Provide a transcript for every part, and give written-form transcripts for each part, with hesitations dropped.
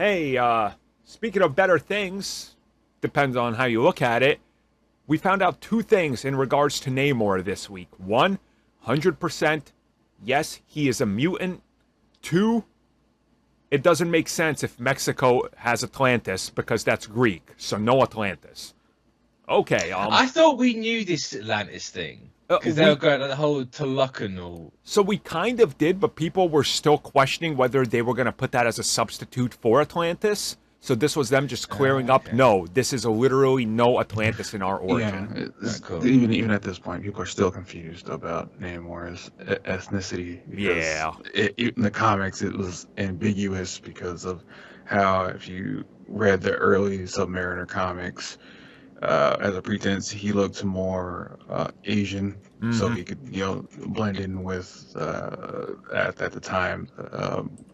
Hey, speaking of better things, depends on how you look at it. We found out two things in regards to Namor this week. One, 100%, yes, he is a mutant. Two, it doesn't make sense if Mexico has Atlantis because that's Greek, so no Atlantis. Okay, I thought we knew this Atlantis thing because they were going like the whole Tolucan. So we kind of did, but people were still questioning whether they were going to put that as a substitute for Atlantis. So this was them just clearing up. Okay. No, this is literally no Atlantis in our origin. Yeah, Cool. even at this point, people are still confused about Namor's ethnicity. Yeah. In the comics, it was ambiguous because of how, if you read the early Submariner comics, as a pretense, he looked more Asian, so he could, blend in with at the time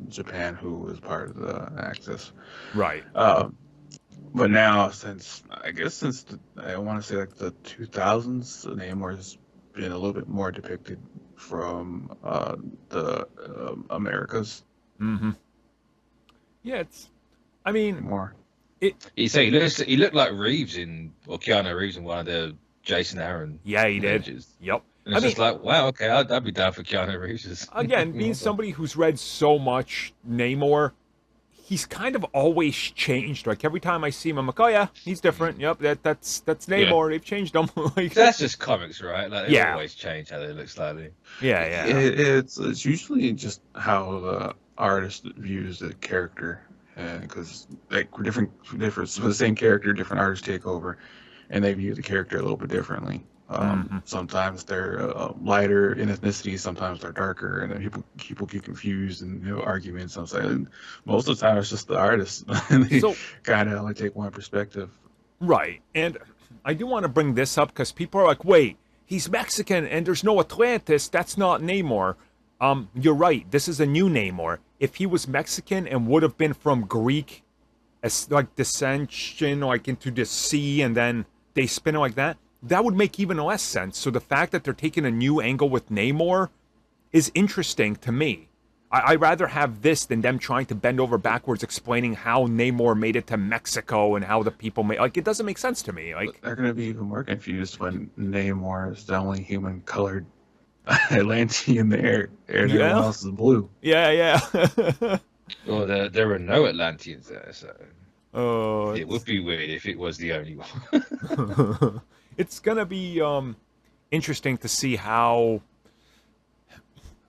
Japan, who was part of the Axis. Right. But now, I want to say like the 2000s, Namor has been a little bit more depicted from the Americas. Mm-hmm. Yeah, I mean, More. He looked like Keanu Reeves in one of the Jason Aaron. Yeah, he did. Avengers. Yep. And it's just like, wow, okay, I'd be down for Keanu Reeves. Again, being somebody who's read so much Namor, he's kind of always changed. Like every time I see him, I'm like, oh yeah, he's different. Yep, that's Namor. Yeah. They've changed him. Like, So that's just comics, right? Like they Yeah. always change how they look slightly. yeah. It's usually just how the artist views the character, because like different for the same character, different artists take over, and they view the character a little bit differently. Sometimes they're lighter in ethnicity, sometimes they're darker, and then people get confused and arguments. And most of the time, it's just the artist, and they kind of only take one perspective. Right. And I do want to bring this up because people are like, wait, he's Mexican and there's no Atlantis. That's not Namor. You're right. This is a new Namor. If he was Mexican and would have been from Greek, as like dissension, like into the sea, and then they spin it like that, that would make even less sense. So the fact that they're taking a new angle with Namor is interesting to me. I'd rather have this than them trying to bend over backwards explaining how Namor made it to Mexico and how the people made... Like, it doesn't make sense to me. Like, they're going to be even more confused when Namor is the only human-colored Atlantean there, and everyone else is blue. Yeah. Well, there are no Atlanteans there, so Oh, it would be weird if it was the only one. it's gonna be interesting to see how,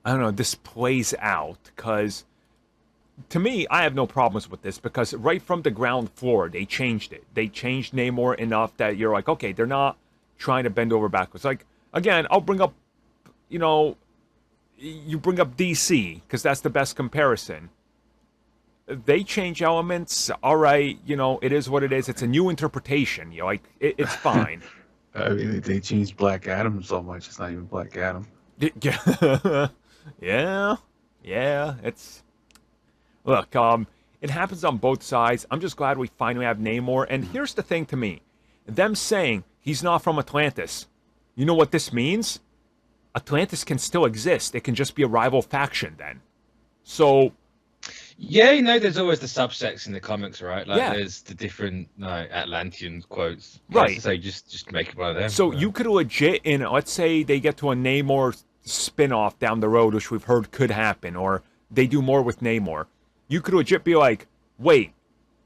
I don't know, this plays out, because to me, I have no problems with this, because right from the ground floor, they changed it. They changed Namor enough that you're like, okay, they're not trying to bend over backwards. Like, again, I'll bring up, you bring up DC, because that's the best comparison. They change elements, all right, it is what it is. It's a new interpretation, like, it's fine. I mean, they changed Black Adam so much, it's not even Black Adam. Yeah, it's... Look, it happens on both sides. I'm just glad we finally have Namor, and here's the thing to me. Them saying he's not from Atlantis, you know what this means? Atlantis can still exist. It can just be a rival faction then. So... Yeah, there's always the subsects in the comics, right? Like, Yeah. there's the different Atlantean quotes. Right. So just make it one of them. So you could legit, let's say they get to a Namor spin-off down the road, which we've heard could happen, or they do more with Namor. You could legit be like, wait,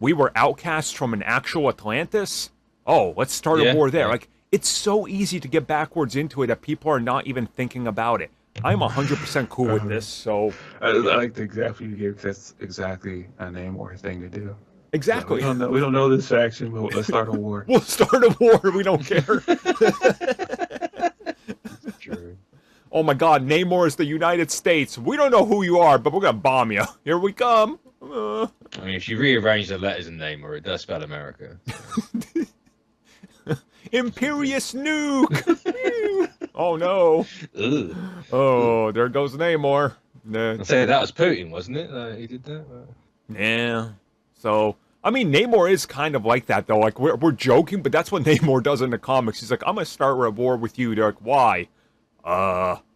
we were outcasts from an actual Atlantis? Oh, let's start a war there. Yeah. Like, it's so easy to get backwards into it that people are not even thinking about it. I'm 100% cool with this, so... I like the example you gave. That's exactly a Namor thing to do. Exactly. So we don't know this faction, but let's start a war. We'll start a war, we don't care. True. Oh my god, Namor is the United States. We don't know who you are, but we're gonna bomb you. Here we come. I mean, if you rearrange the letters in Namor, it does spell America. Imperious nuke! Oh no. Ugh. Oh, there goes Namor. I'd say that was Putin, wasn't it? He did that? Yeah. So, I mean, Namor is kind of like that, though. Like, we're joking, but that's what Namor does in the comics. He's like, I'm gonna start a war with you. They're like, why?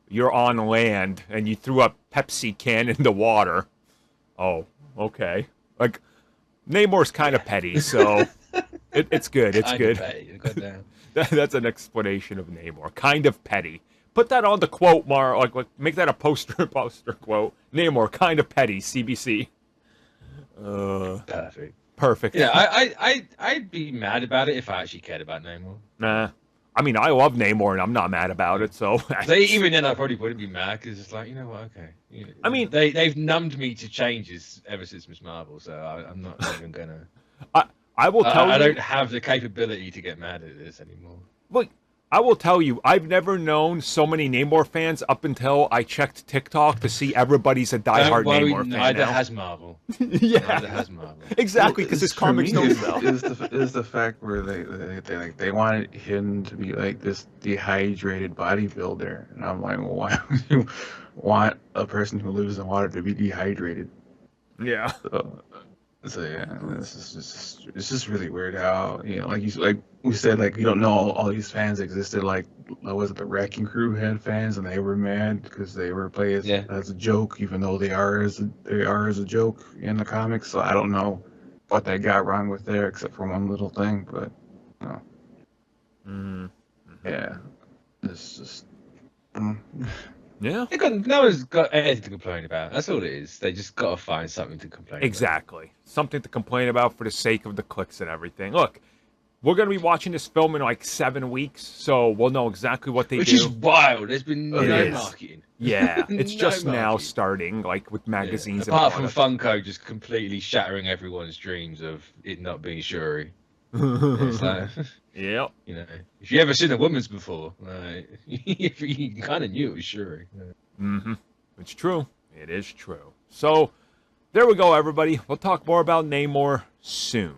You're on land, and you threw a Pepsi can in the water. Oh, okay. Like, Namor's kind of petty, so it's good. It's Kinda good. petty, goddamn. That's an explanation of Namor. Kind of petty. Put that on the quote, like make that a poster quote. Namor, kind of petty, CBC. Perfect. Perfect. Yeah, I'd be mad about it if I actually cared about Namor. Nah. I mean, I love Namor, and I'm not mad about it, so... Even then, I probably wouldn't be mad, because it's like, you know what, okay. You know, I mean... They've numbed me to changes ever since Miss Marvel, so I'm not even going to... I will tell you... I don't have the capability to get mad at this anymore. Look, I will tell you, I've never known so many Namor fans up until I checked TikTok to see everybody's a diehard Namor fan Neither now. has Marvel. Yeah. Neither has Marvel. Exactly, because his comics don't sell. Is the fact where they wanted him to be like this dehydrated bodybuilder, and I'm like, well, why would you want a person who lives in water to be dehydrated? Yeah. So yeah, it's just really weird how, you know, like we said, like, you don't know all these fans existed. Like, was it the Wrecking Crew had fans and they were mad because they were played as a joke, even though they are as a joke in the comics. So I don't know what they got wrong with there, except for one little thing. But you know, yeah, it's just. Yeah. No one's got anything to complain about. That's all it is. They just got to find something to complain Exactly. Something to complain about for the sake of the clicks and everything. Look, we're going to be watching this film in like 7 weeks, so we'll know exactly what they do. Which is wild. There's been no is. marketing. Yeah, it's No just now marketing. starting, like with magazines Apart and from Funko just completely shattering everyone's dreams of it not being Shuri. It's like, Yep. you know, if you ever seen a woman's before, you kind of knew it was Shuri. Mm-hmm. It's true. It is true. So, there we go, everybody. We'll talk more about Namor soon.